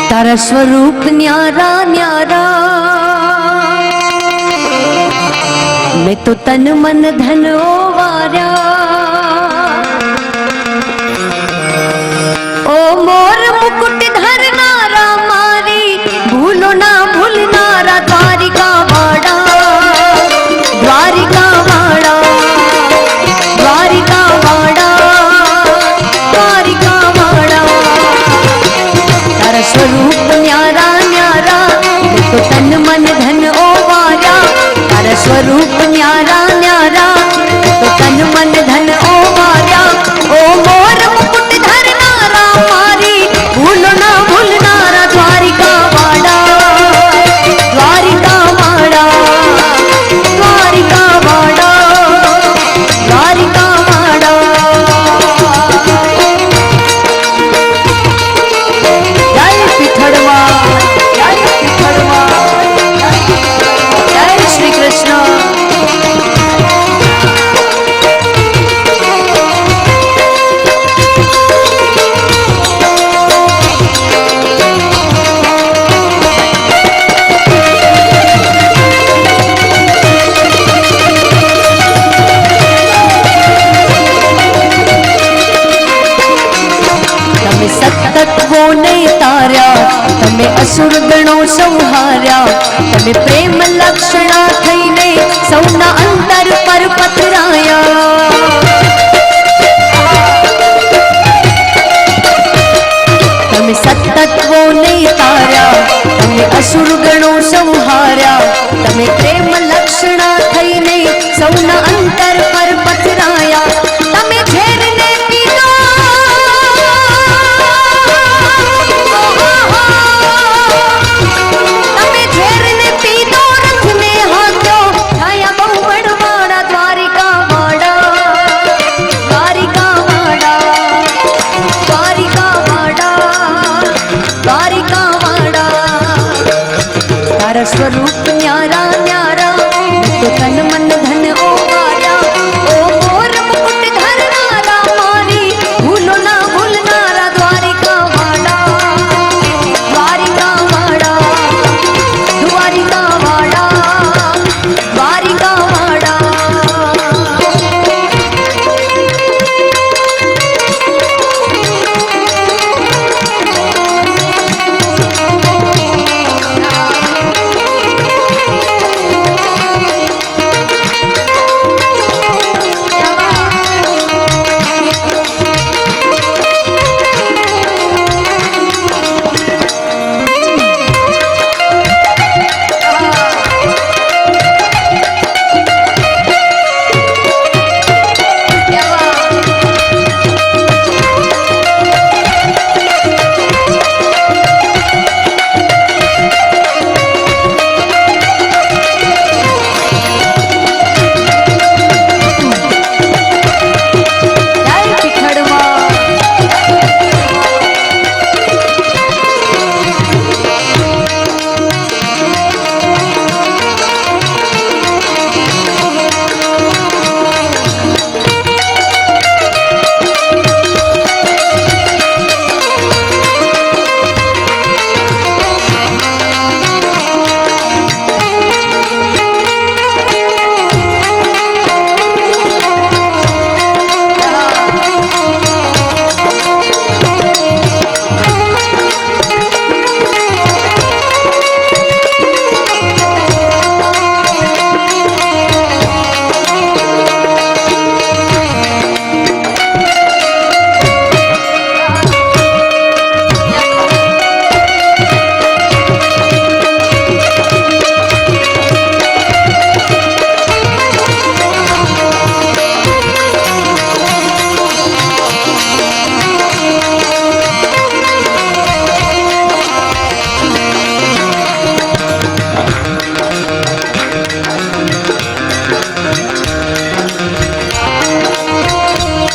तारा स्वरूप न्यारा न्यारा, मैं तो तन मन धन ओवार्या। ओ मोर मुकुट धरनारा मारी, भूलो ना भूलनारा द्वारिका वाड़ा, द्वारिका वाड़ा, द्वारिका वाड़ा, द्वारिका वाड़ा। तारा स्वरूप न्यारा न्यारा, मैं तो तन मन धन ओवार्या। तारा स्वरूप न्यारा न्यारा, मैं तो तन मन धन ओवार्या। ओ मोर मुकुट धरनारा मारी, भूलो ना भूलनारा द्वारिका वाड़ा, द्वारिका वाड़ा, द्वारिका वाड़ा, द्वारिका वाड़ा। जय पिठड़वा, जय पिठड़वा, जय श्री कृष्ण। તમે સતત્વો ને તાર્યા, તમે અસુર ગણો સંહાર્યા। તમે પ્રેમ લક્ષણા થઈને સૌના અંતર પર પથરાયા। તમે સતત્વો ને તાર્યા, તમે અસુર ગણો સંહાર્યા। તમે પ્રેમ લક્ષણા થઈને સૌના અંતર પર પથરાયા। તમે ઝેરને પીધો, તમે ઝેરને પીધો, રથને હાથ્યો, છાયા બહુ બળવાળા દ્વારિકા વાડા, દ્વારિકા વાડા, દ્વારિકા વાડા, દ્વારિકા વાડા। તારા સ્વરૂપ ન્યારા ન્યારા, मैं तो तन मन धन ओवार्या। ओ मोर मुकुट धरनारा मारी, भूलो ना भूलनारा द्वारिका वाड़ा, द्वारिका वाड़ा, द्वारिका वाड़ा, द्वारिका वाड़ा। जय पिठड़वा,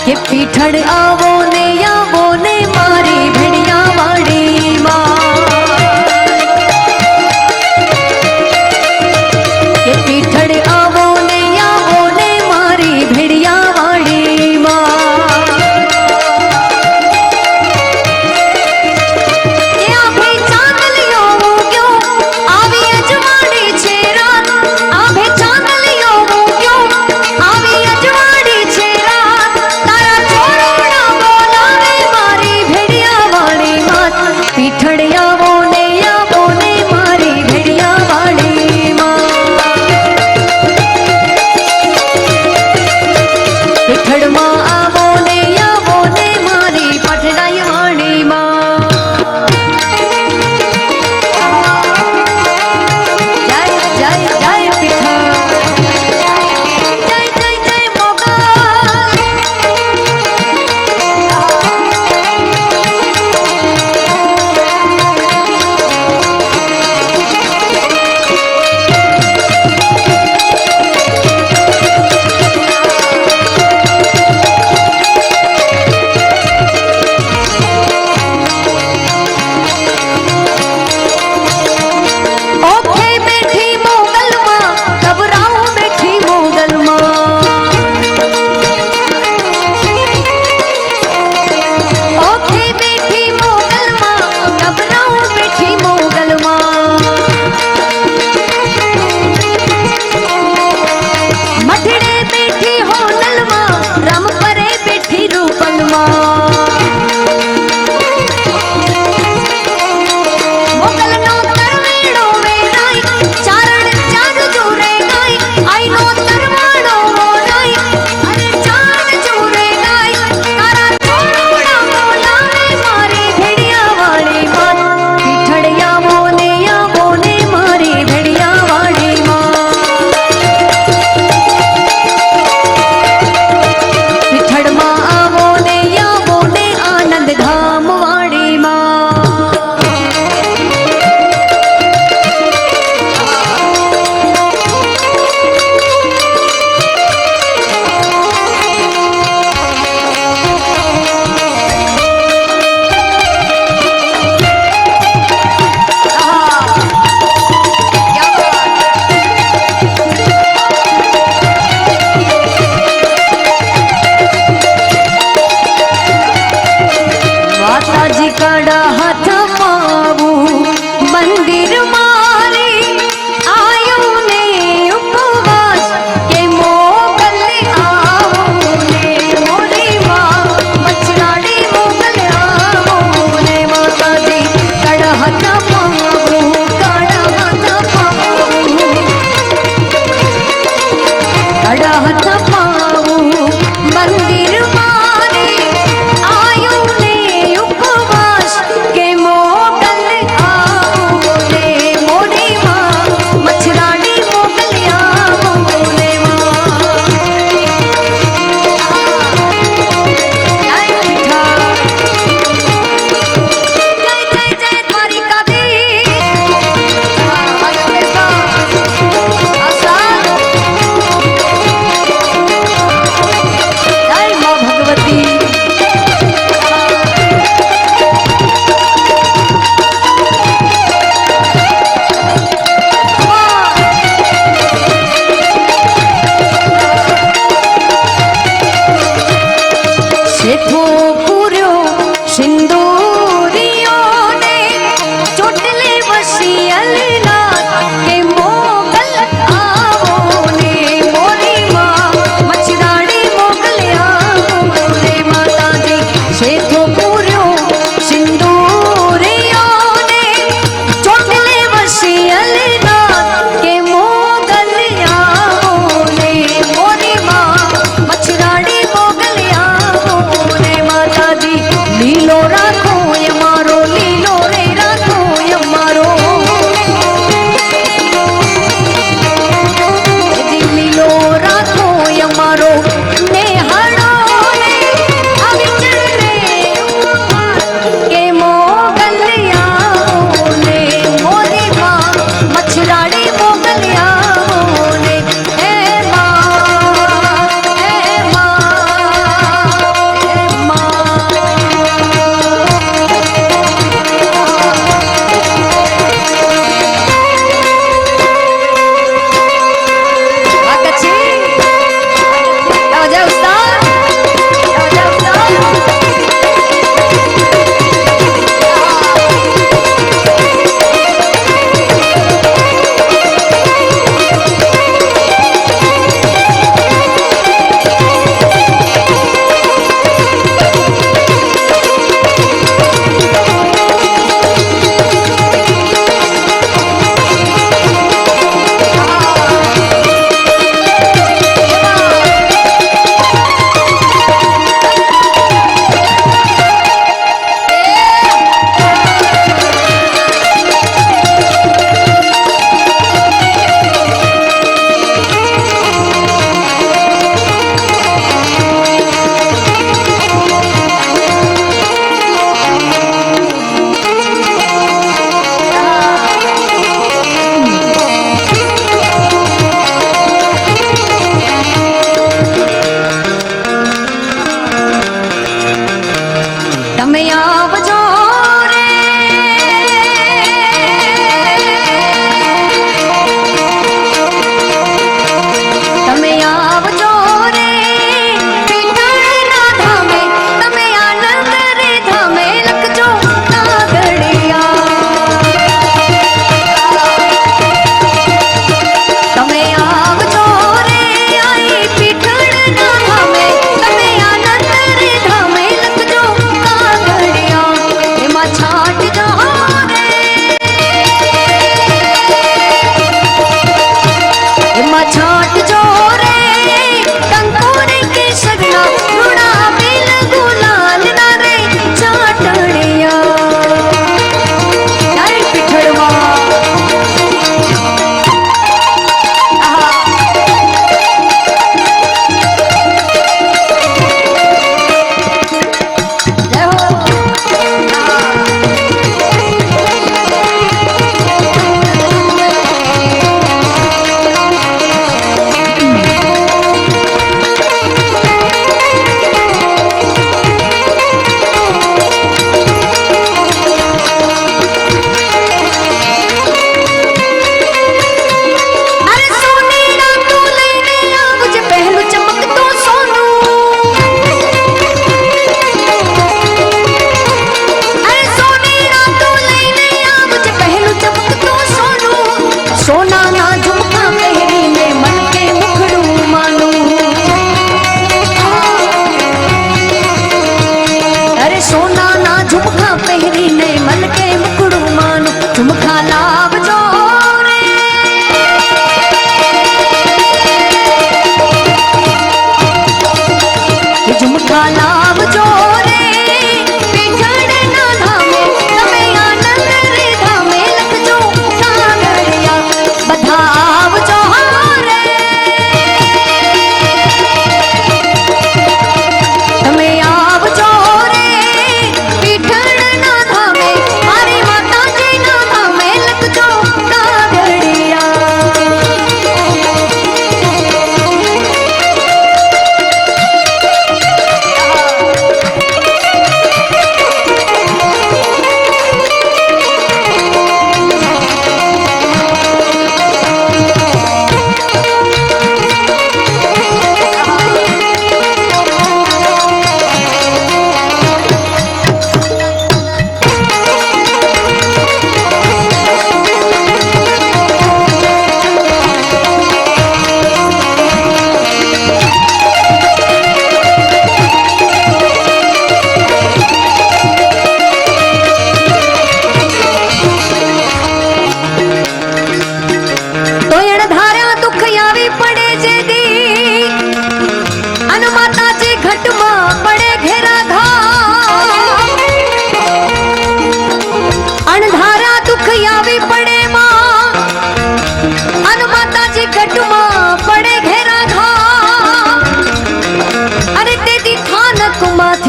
के पीठड़ आवो ने मारी भेड़िया वाड़ी माँ। के पीठड़ आवो ने मारी भेड़िया वाड़ी माँ। ये अभी चांद માથા પાવું, કાળા માથા પાવું, કાળા હાથ પાવું, મંદિર માને આયુ ને ઉપવાસ કે મોગલ આવું ને મોરી માં મચ્છરાણી મોગલ આવું ને શેઠો પૂર્યો સિંદૂરીઓને ચોટલે વસિયલના કે મોગલ આવો ને મોરી માં મચ્છરાણી મોગલ આવો ને માતાજી શેઠો પૂર્યો સિંદૂરીઓને ચોટલે વસિયલના કે મોગલ આવો ને મોરી માં મચ્છરાણી મોગલ આવો ને માતાજી લીલો રાખો અમારો લીલો રે રાખો અમારો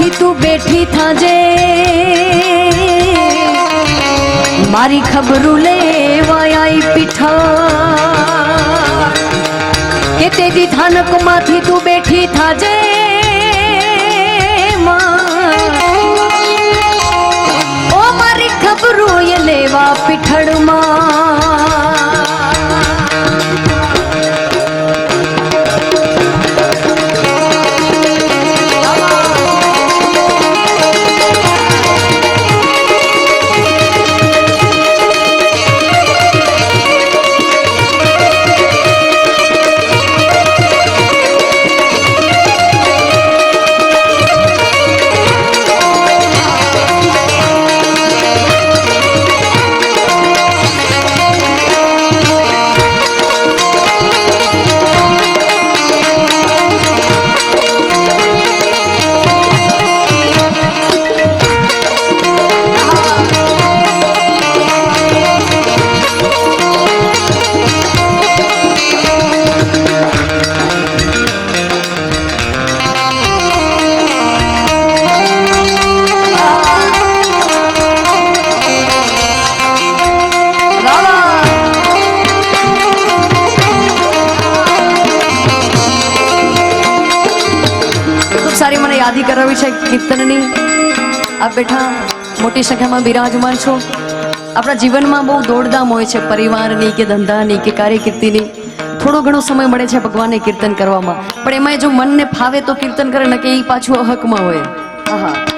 માથી તું બેઠી થાજે મારી ખબરું લેવા આઈ પીઠા કે તેથી થાનક માંથી તું બેઠી થાજે ઓ મારી ખબરું એ લેવા પીઠળમાં સારી મને યાદી કરાવી છે કીર્તનની. આપ બેઠા મોટી સંખ્યામાં બિરાજમાન છો. આપણા જીવનમાં બહુ દોડધામ હોય છે, પરિવારની કે ધંધાની કે કાર્યકીર્તિની. થોડો ઘણો સમય મળે છે ભગવાનને કીર્તન કરવામાં, પણ એમાં જો મનને ફાવે તો કીર્તન કરે ને કે એ પાછું અહકમાં હોય. હા.